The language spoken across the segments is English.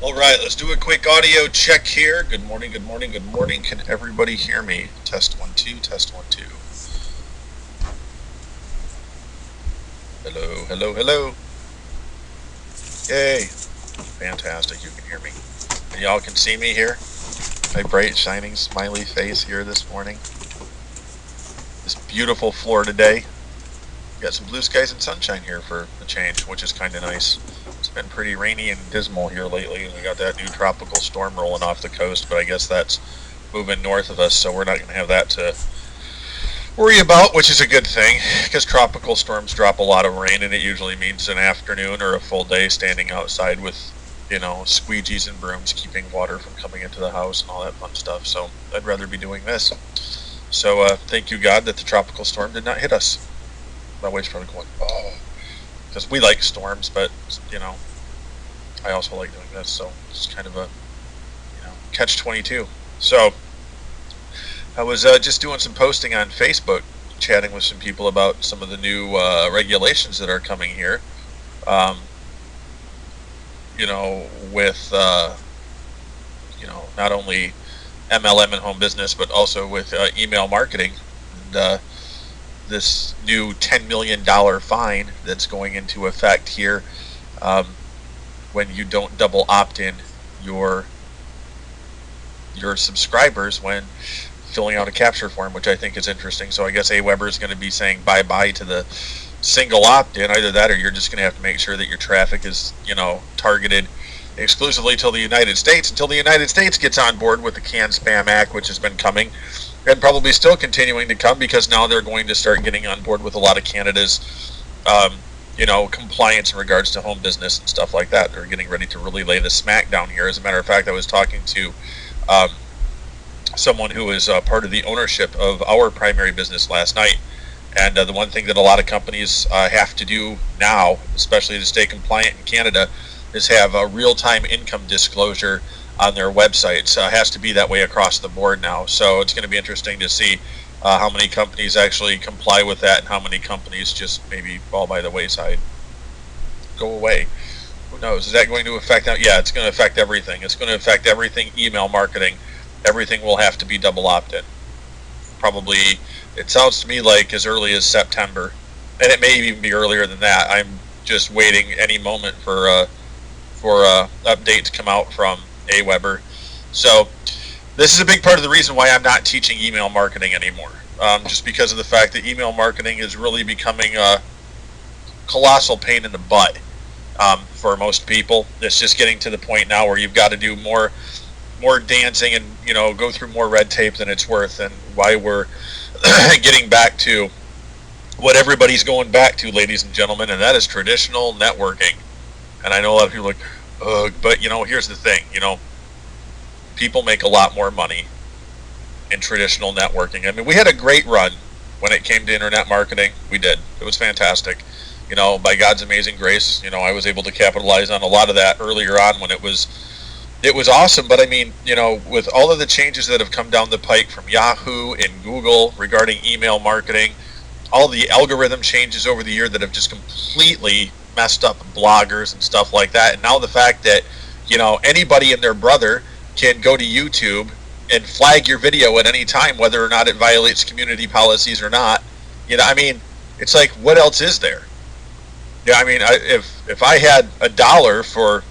All right, let's do a quick audio check here. Good morning, good morning, good morning. Can everybody hear me? Test 1 2, test 1 2. Hello, hello, hello. Yay. Fantastic, you can hear me. And y'all can see me here. My bright, shining, smiley face here this morning. This beautiful Florida day. Got some blue skies and sunshine here for a change, which is kind of nice. It's been pretty rainy and dismal here lately, and we got that new tropical storm rolling off the coast, but I guess that's moving north of us, so we're not going to have that to worry about, which is a good thing, because tropical storms drop a lot of rain, and it usually means an afternoon or a full day standing outside with, squeegees and brooms, keeping water from coming into the house and all that fun stuff, so I'd rather be doing this. So thank you, God, that the tropical storm did not hit us. My wife's probably going, oh, because we like storms, but I also like doing this, so it's kind of a catch-22. So I was just doing some posting on Facebook, chatting with some people about some of the new regulations that are coming here. Um, with not only MLM and home business, but also with email marketing. And this new $10 million fine that's going into effect here um, when you don't double opt-in your subscribers when filling out a capture form, which I think is interesting. So I guess AWeber is going to be saying bye-bye to the single opt-in. Either that or you're just going to have to make sure that your traffic is, targeted exclusively till the United States, until the United States gets on board with the CAN-SPAM Act, which has been coming and probably still continuing to come, because now they're going to start getting on board with a lot of Canada's, compliance in regards to home business and stuff like that. They're getting ready to really lay the smack down here. As a matter of fact, I was talking to someone who is part of the ownership of our primary business last night. And the one thing that a lot of companies have to do now, especially to stay compliant in Canada, is have a real-time income disclosure on their websites. It has to be that way across the board now. So it's going to be interesting to see how many companies actually comply with that and how many companies just maybe fall by the wayside, go away. Who knows? Is that going to affect that? Yeah, it's going to affect everything. It's going to affect everything email marketing. Everything will have to be double opt-in. Probably, it sounds to me like as early as September, and it may even be earlier than that. I'm just waiting any moment for update to come out from AWeber. So this is a big part of the reason why I'm not teaching email marketing anymore. Just because of the fact that email marketing is really becoming a colossal pain in the butt for most people. It's just getting to the point now where you've got to do more dancing and go through more red tape than it's worth, and why we're getting back to what everybody's going back to, ladies and gentlemen, and that is traditional networking. And I know a lot of people are like, ugh, but here's the thing, people make a lot more money in traditional networking. I mean, we had a great run when it came to internet marketing. We did. It was fantastic. By God's amazing grace, I was able to capitalize on a lot of that earlier on when it was awesome. But I mean, with all of the changes that have come down the pike from Yahoo and Google regarding email marketing, all the algorithm changes over the year that have just completely messed up bloggers and stuff like that. And now the fact that, anybody and their brother can go to YouTube and flag your video at any time, whether or not it violates community policies or not. I mean, it's like, what else is there? Yeah, I mean, if I had $1 for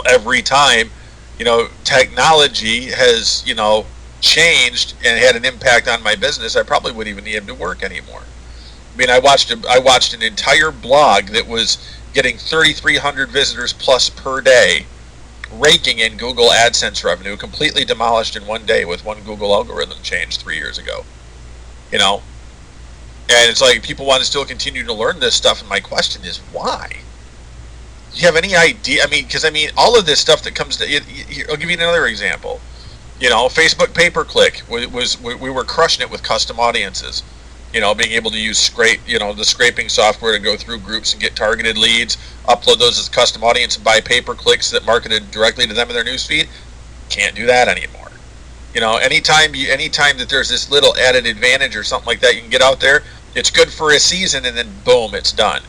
every time, technology has, changed and had an impact on my business, I probably wouldn't even need to work anymore. I mean, I watched an entire blog that was getting 3,300 visitors plus per day, raking in Google AdSense revenue, completely demolished in one day with one Google algorithm change 3 years ago. And it's like, people want to still continue to learn this stuff, and my question is, why? Do you have any idea? I mean, because all of this stuff that comes to, I'll give you another example. Facebook pay-per-click we were crushing it with custom audiences. Being able to use the scraping software to go through groups and get targeted leads, upload those as custom audience, and buy pay-per-clicks that marketed directly to them in their newsfeed. Can't do that anymore. Anytime that there's this little added advantage or something like that, you can get out there. It's good for a season, and then boom, it's done.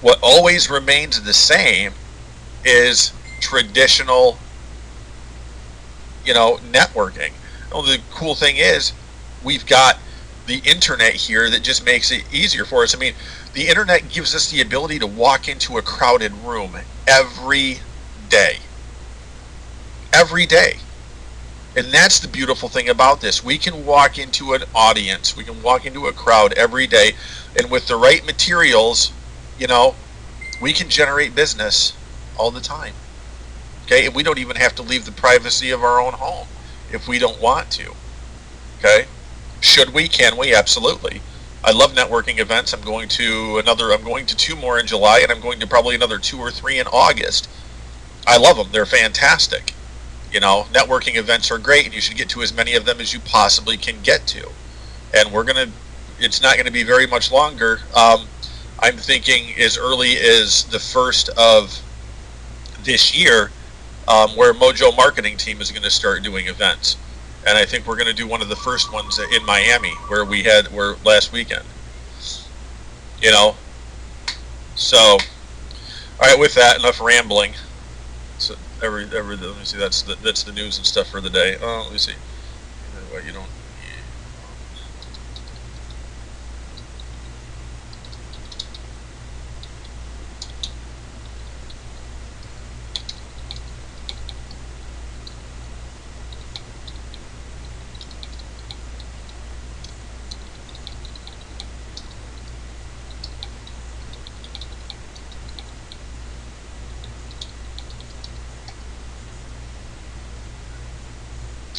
What always remains the same is traditional, networking. Well, the cool thing is we've got the internet here that just makes it easier for us. I mean, the internet gives us the ability to walk into a crowded room every day. Every day. And that's the beautiful thing about this. We can walk into an audience, we can walk into a crowd every day, and with the right materials, we can generate business all the time. Okay? And we don't even have to leave the privacy of our own home if we don't want to. Okay? Should we? Can we? Absolutely. I love networking events. I'm going to 2 more in July, and I'm going to probably another 2 or 3 in August. I love them. They're fantastic. Networking events are great, and you should get to as many of them as you possibly can get to. And it's not going to be very much longer. I'm thinking as early as the 1st of this year, where Mojo Marketing Team is going to start doing events. And I think we're going to do one of the first ones in Miami, where last weekend. So, all right, with that, enough rambling. So let me see, that's the news and stuff for the day. Let me see. You don't.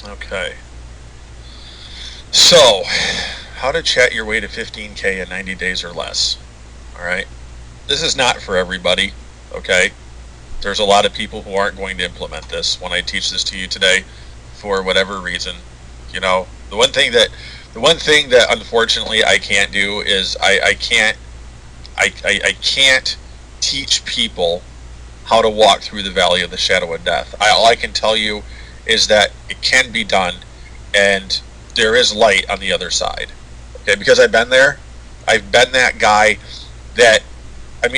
Okay. So, how to chat your way to 15K in 90 days or less. All right. This is not for everybody. Okay. There's a lot of people who aren't going to implement this when I teach this to you today, for whatever reason. The one thing that unfortunately I can't do is I can't teach people how to walk through the valley of the shadow of death. All I can tell you is that it can be done, and there is light on the other side. Okay, because I've been there. I've been that guy that,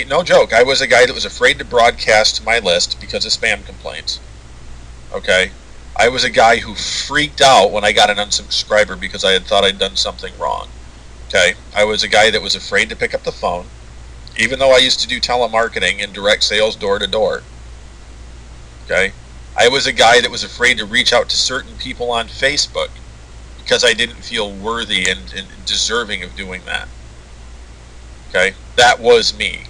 no joke, I was a guy that was afraid to broadcast my list because of spam complaints. Okay? I was a guy who freaked out when I got an unsubscriber because I had thought I'd done something wrong. Okay? I was a guy that was afraid to pick up the phone, even though I used to do telemarketing and direct sales door to door. Okay? I was a guy that was afraid to reach out to certain people on Facebook because I didn't feel worthy and deserving of doing that. Okay? That was me.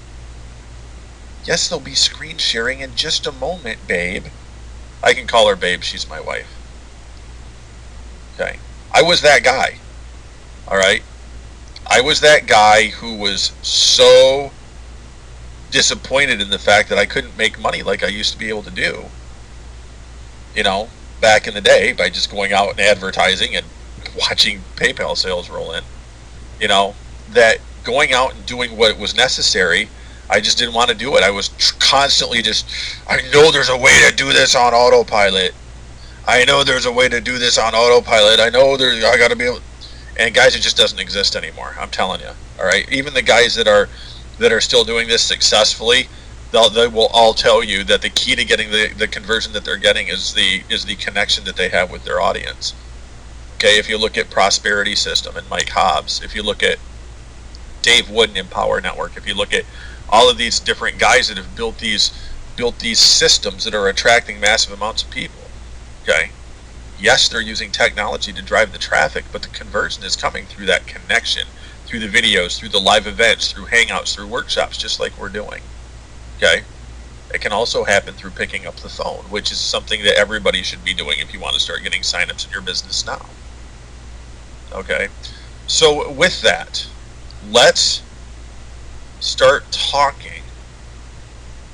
Yes, there'll be screen sharing in just a moment, babe. I can call her babe. She's my wife. Okay? I was that guy. All right? I was that guy who was so disappointed in the fact that I couldn't make money like I used to be able to do. Back in the day, by just going out and advertising and watching PayPal sales roll in. That going out and doing what was necessary, I just didn't want to do it. I was constantly I know there's a way to do this on autopilot. I know there's a way to do this on autopilot. I got to be able. And guys, it just doesn't exist anymore. I'm telling you. All right. Even the guys that are still doing this successfully, they will all tell you that the key to getting the conversion that they're getting is the connection that they have with their audience. Okay, if you look at Prosperity System and Mike Hobbs, if you look at Dave Wooden and Power Network, if you look at all of these different guys that have built these systems that are attracting massive amounts of people. Okay, yes, they're using technology to drive the traffic, but the conversion is coming through that connection, through the videos, through the live events, through hangouts, through workshops, just like we're doing. Okay? It can also happen through picking up the phone, which is something that everybody should be doing if you want to start getting signups in your business now. Okay? So with that, let's start talking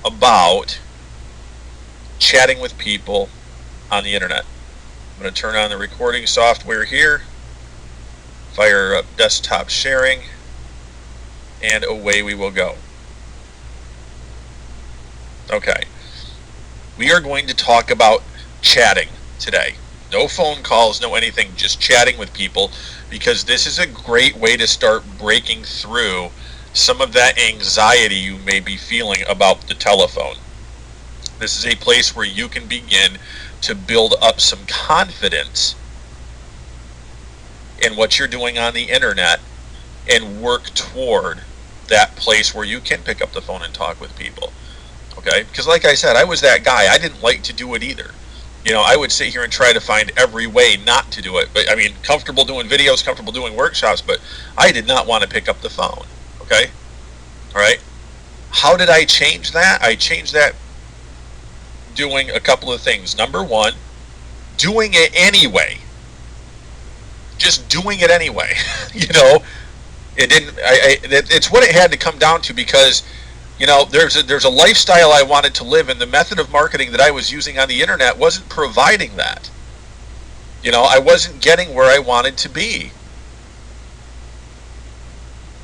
about chatting with people on the internet. I'm going to turn on the recording software here, fire up desktop sharing, and away we will go. Okay, we are going to talk about chatting today. No phone calls, no anything, just chatting with people, because this is a great way to start breaking through some of that anxiety you may be feeling about the telephone. This is a place where you can begin to build up some confidence in what you're doing on the internet and work toward that place where you can pick up the phone and talk with people. Okay? Because like I said, I was that guy. I didn't like to do it either. I would sit here and try to find every way not to do it. But I mean, comfortable doing videos, comfortable doing workshops, but I did not want to pick up the phone. Okay? All right? How did I change that? I changed that doing a couple of things. Number one, doing it anyway. Just doing it anyway. It didn't. It's what it had to come down to, because there's a lifestyle I wanted to live, and the method of marketing that I was using on the internet wasn't providing that. I wasn't getting where I wanted to be.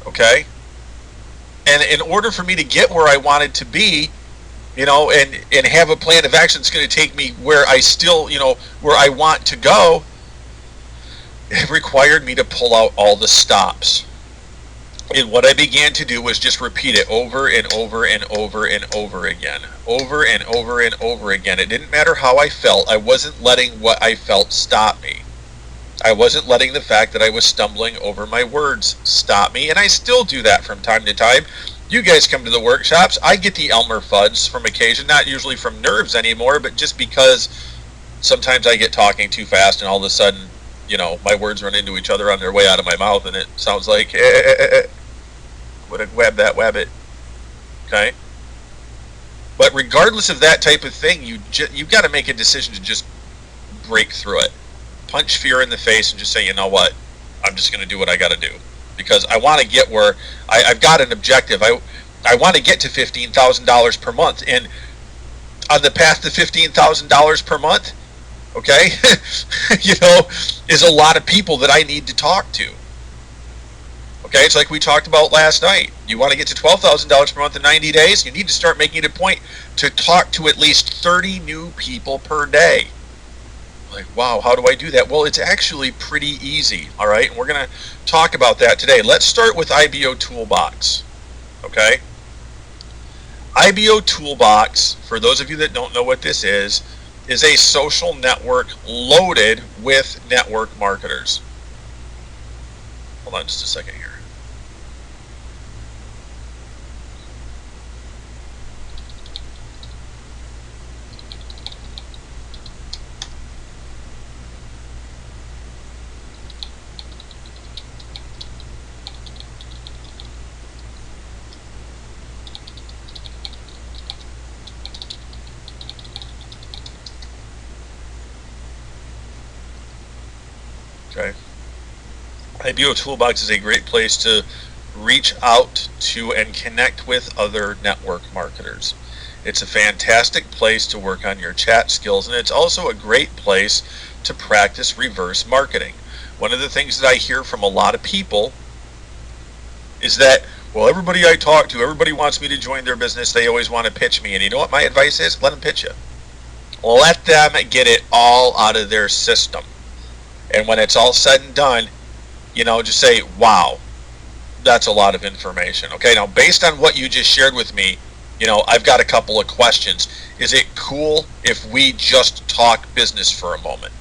Okay? And in order for me to get where I wanted to be, and have a plan of action that's going to take me where I still, where I want to go, it required me to pull out all the stops. And what I began to do was just repeat it over and over and over and over again. Over and over and over again. It didn't matter how I felt. I wasn't letting what I felt stop me. I wasn't letting the fact that I was stumbling over my words stop me. And I still do that from time to time. You guys come to the workshops. I get the Elmer Fuds from occasion. Not usually from nerves anymore, but just because sometimes I get talking too fast and all of a sudden, my words run into each other on their way out of my mouth, and it sounds like, would have wab it. Okay? But regardless of that type of thing, you've got to make a decision to just break through it. Punch fear in the face and just say, you know what? I'm just going to do what I got to do. Because I want to get where I've got an objective. I want to get to $15,000 per month. And on the path to $15,000 per month, okay, is a lot of people that I need to talk to. Okay, it's like we talked about last night. You want to get to $12,000 per month in 90 days? You need to start making it a point to talk to at least 30 new people per day. Like, wow, how do I do that? Well, it's actually pretty easy, all right? And we're going to talk about that today. Let's start with IBO Toolbox, okay? IBO Toolbox, for those of you that don't know what this is a social network loaded with network marketers. Hold on just a second here. Okay. IBO Toolbox is a great place to reach out to and connect with other network marketers. It's a fantastic place to work on your chat skills, and it's also a great place to practice reverse marketing. One of the things that I hear from a lot of people is that, well, everybody I talk to, everybody wants me to join their business. They always want to pitch me. And you know what my advice is? Let them pitch you. Let them get it all out of their system. And when it's all said and done, just say, wow, that's a lot of information. Okay, now based on what you just shared with me, I've got a couple of questions. Is it cool if we just talk business for a moment?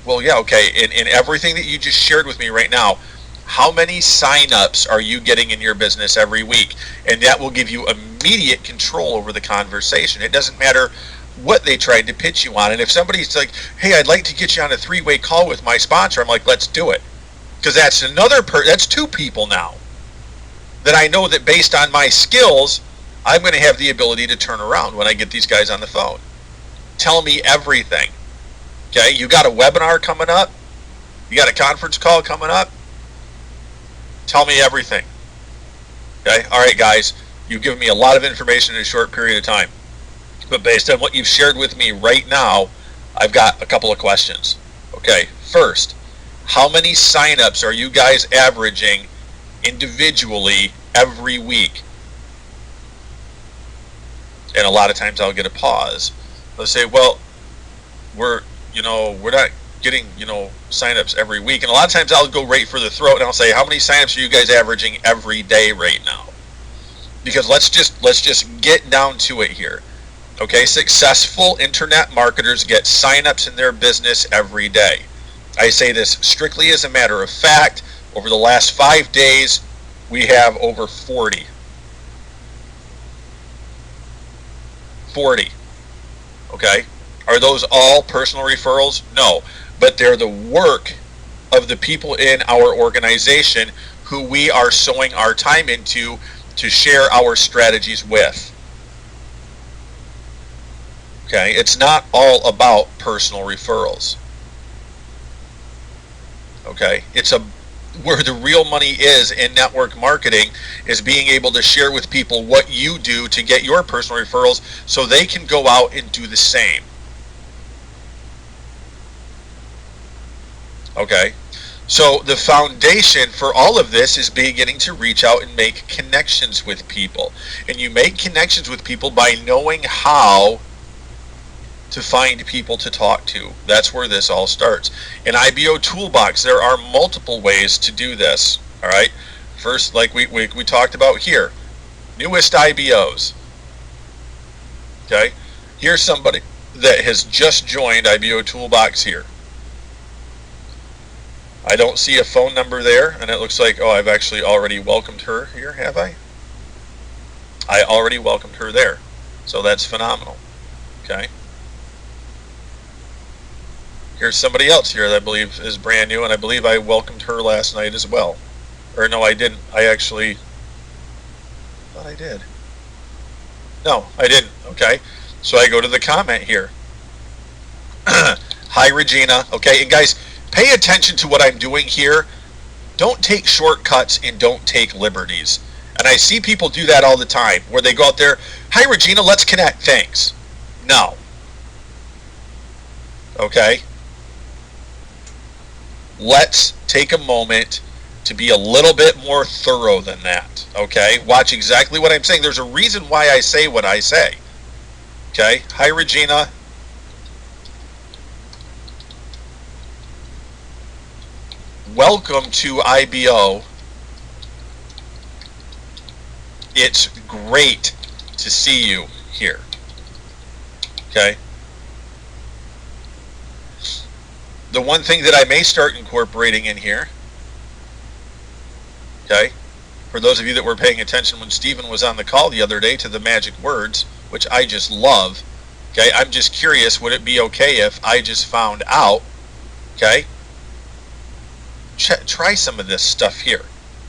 Well, yeah, okay. In everything that you just shared with me right now, how many sign-ups are you getting in your business every week? And that will give you immediate control over the conversation. It doesn't matter what they tried to pitch you on. And if somebody's like, hey, I'd like to get you on a 3-way call with my sponsor, I'm like, let's do it. Because that's that's 2 people now that I know that based on my skills, I'm going to have the ability to turn around when I get these guys on the phone. Tell me everything. Okay, you got a webinar coming up? You got a conference call coming up? Tell me everything. Okay, all right, guys, you've given me a lot of information in a short period of time. But based on what you've shared with me right now, I've got a couple of questions. Okay, first, how many signups are you guys averaging individually every week? And a lot of times I'll get a pause. They'll say, well, we're not getting, signups every week. And a lot of times I'll go right for the throat and I'll say, how many signups are you guys averaging every day right now? because let's just get down to it here. Okay, successful internet marketers get signups in their business every day. I say this strictly as a matter of fact. Over the last 5 days, we have over 40. 40. Okay? Are those all personal referrals? No. But they're the work of the people in our organization who we are sowing our time into to share our strategies with. Okay? It's not all about personal referrals. Okay? It's where the real money is in network marketing is being able to share with people what you do to get your personal referrals so they can go out and do the same. Okay? So the foundation for all of this is beginning to reach out and make connections with people. And you make connections with people by knowing how to find people to talk to. That's where this all starts. In IBO Toolbox, there are multiple ways to do this. All right. First, like we talked about here, newest IBOs. Okay. Here's somebody that has just joined IBO Toolbox here. I don't see a phone number there, and it looks like, oh, I've actually already welcomed her here, have I? I already welcomed her there. So that's phenomenal. Okay. Here's somebody else here that I believe is brand new, and I believe I welcomed her last night as well. Or no, I didn't. I actually thought I did. No, I didn't. Okay. So I go to the comment here. Hi, Regina. Okay, and guys, pay attention to what I'm doing here. Don't take shortcuts and don't take liberties. And I see people do that all the time, where they go out there, hi, Regina, let's connect. Thanks. No. Okay? Let's take a moment to be a little bit more thorough than that. Okay? Watch exactly what I'm saying. There's a reason why I say what I say. Okay? Hi, Regina. Welcome to IBO. It's great to see you here. Okay? The one thing that I may start incorporating in here, okay, for those of you that were paying attention when Stephen was on the call the other day to the magic words, which I just love, okay, I'm just curious, would it be okay if I just found out, okay, try some of this stuff here.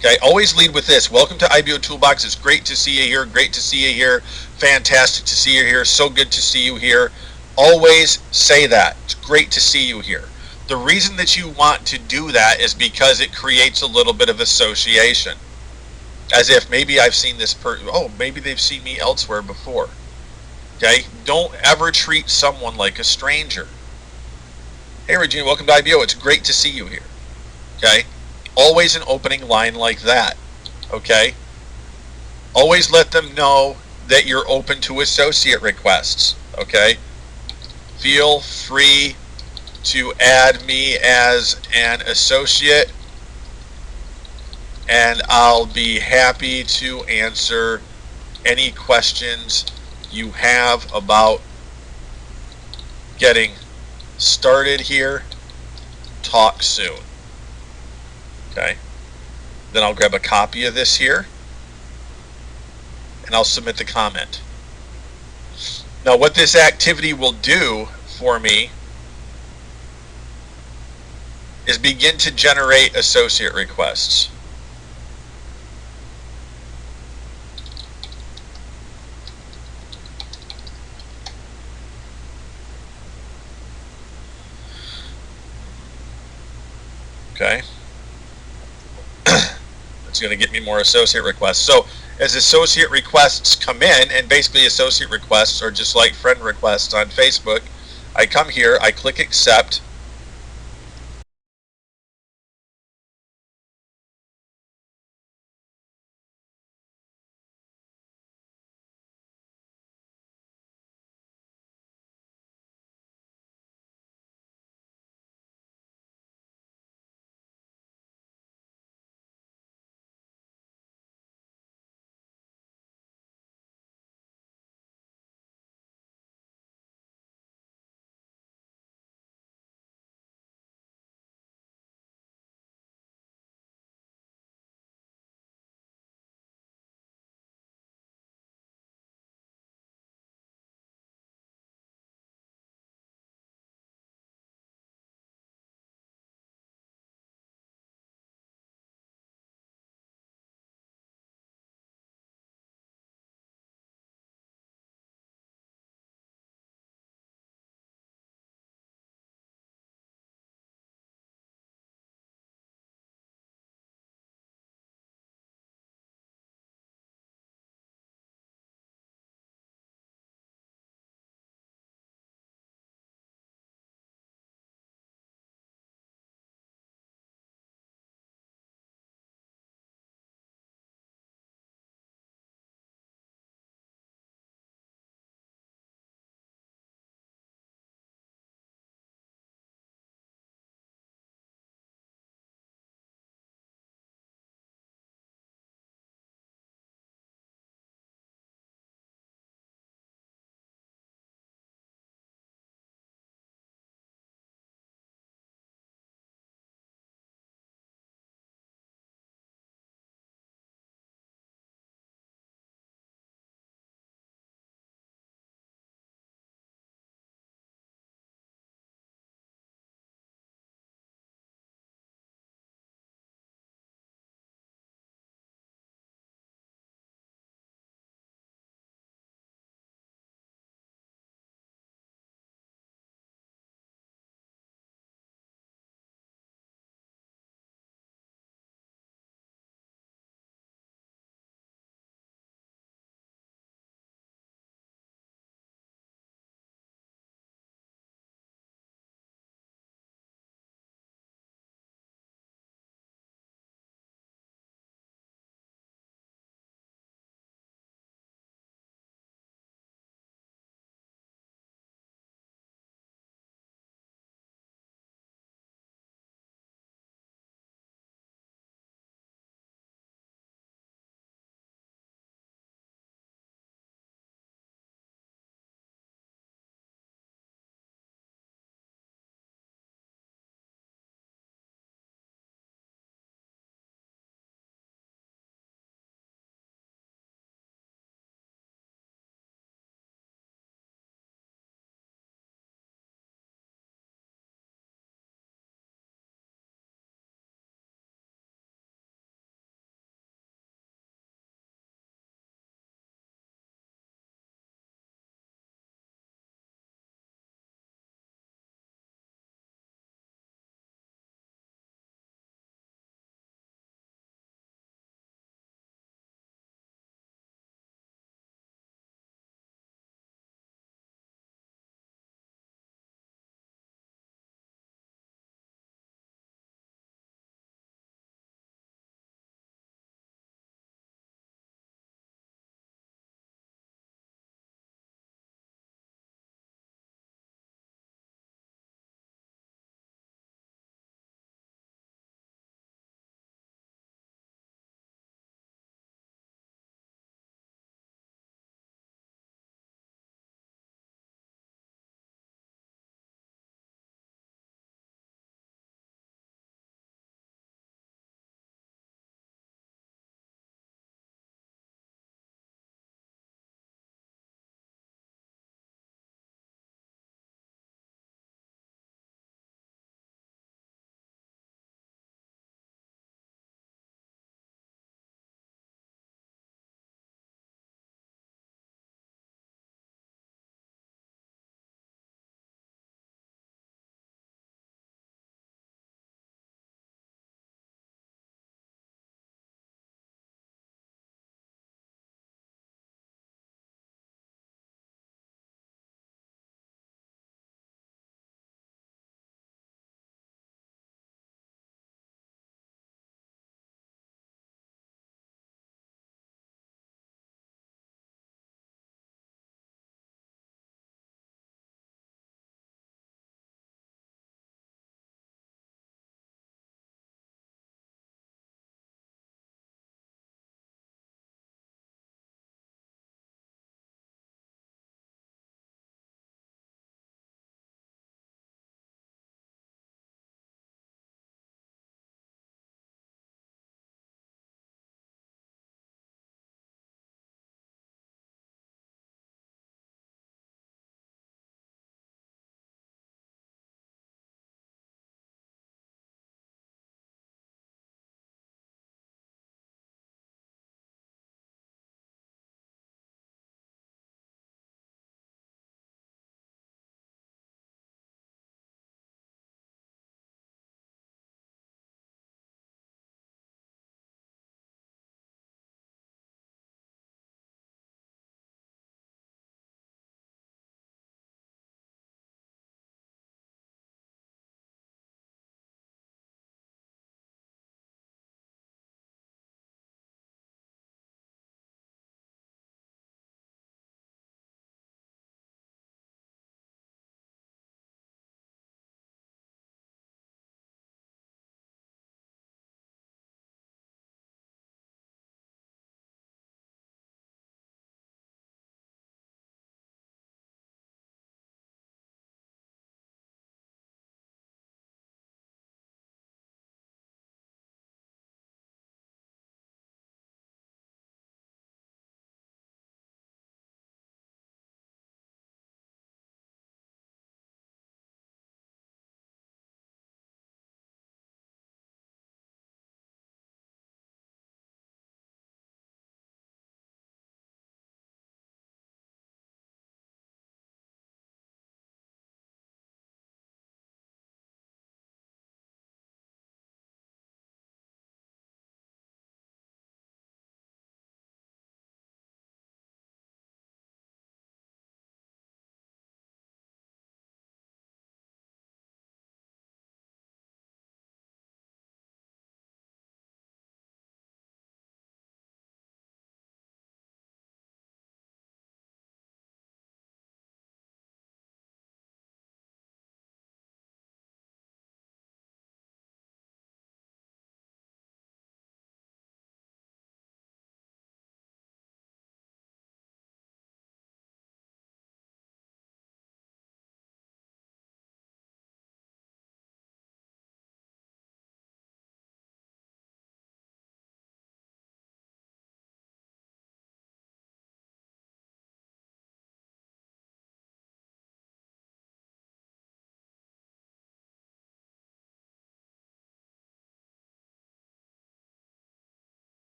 Okay, always lead with this. Welcome to IBO Toolbox. It's great to see you here. Great to see you here. Fantastic to see you here. So good to see you here. Always say that. It's great to see you here. The reason that you want to do that is because it creates a little bit of association. As if maybe I've seen this person. Oh, maybe they've seen me elsewhere before. Okay? Don't ever treat someone like a stranger. Hey, Regina, welcome to IBO. It's great to see you here. Okay? Always an opening line like that. Okay? Always let them know that you're open to associate requests. Okay? Feel free to add me as an associate, and I'll be happy to answer any questions you have about getting started here. Talk soon. Okay. Then I'll grab a copy of this here, and I'll submit the comment. Now, what this activity will do for me is begin to generate associate requests. Okay. It's going to get me more associate requests. So as associate requests come in, and basically associate requests are just like friend requests on Facebook, I come here, I click accept,